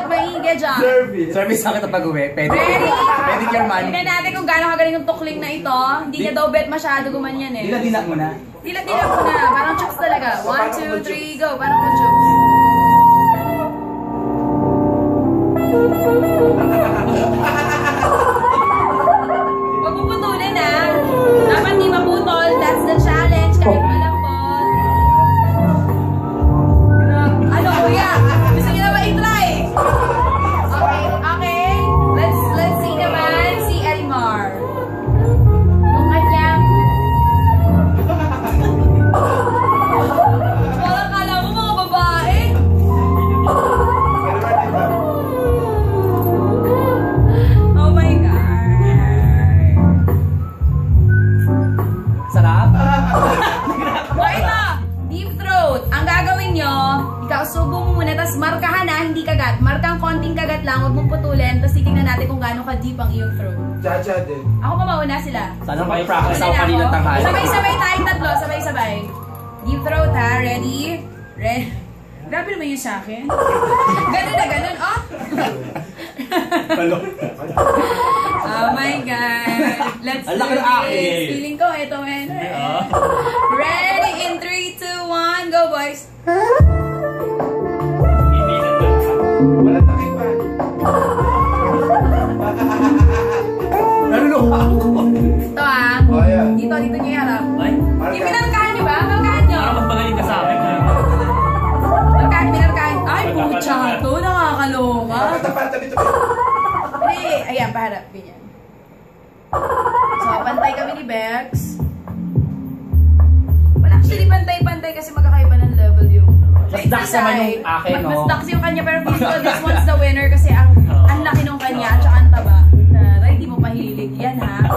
maingge dyan. Service sa kita pag-uwi. Ready? Pedicure man. Tingnan natin kung gaano kagaling yung tukling na ito. Hindi niya daw bet masyado gumanyan eh. Dila-dila mo na. Dila-dila mo na. Parang chokes talaga. 1, 2, 3, go. Parang kung chokes. Huwag mo putulan ha. Dapat di maputol. That's the challenge. Kahit malambot. Ano kuya? Gusto niyo na ba i-try? Okay, okay. Let's see naman si Elmar. Tungat lang. Wala kala mo mga babae. Oh my God. Sarap? O ito, deep throat. Ang gagawin nyo, ikaw subo mo muna, tapos markahan na, hindi kagat. Markang konting kagat lang, huwag mong putulin, tapos titignan natin kung gaano ka-deep ang iyong throat. Chacha din. Ako pa mauna sila. Sana mag-practice ako kanina tanghali. Sabay-sabay tayong tatlo, sabay-sabay. Deep throat ha, ready? Ready? Grabe naman yun sa akin. Ganun na ganun, oh! Oh my God. Let's do this. Feeling ko, ito eh. Ready? In 3, 2, 1, go boys! Wala takipan. Naluluha ako. Ito ah. Oh, yeah. Dito nyo iharap. Ay, Pinarkahan nyo ba? Markahan nyo. parang mas magaling ka sa akin. Pinarkahan. Ay, pucha to. Nakakaloka. Tabi. Hindi. Ayan, paharap. Ganyan. So, pantay kami ni Bex. Wala actually pantay-pantay kasi magkakaiba ng level yung... Mas dax naman yung akin, no? Mas dax yung kanya, pero feel ko this one's the winner kasi ang laki nung kanya at saka ang taba. Taray, di mo pahilig. Yan ha.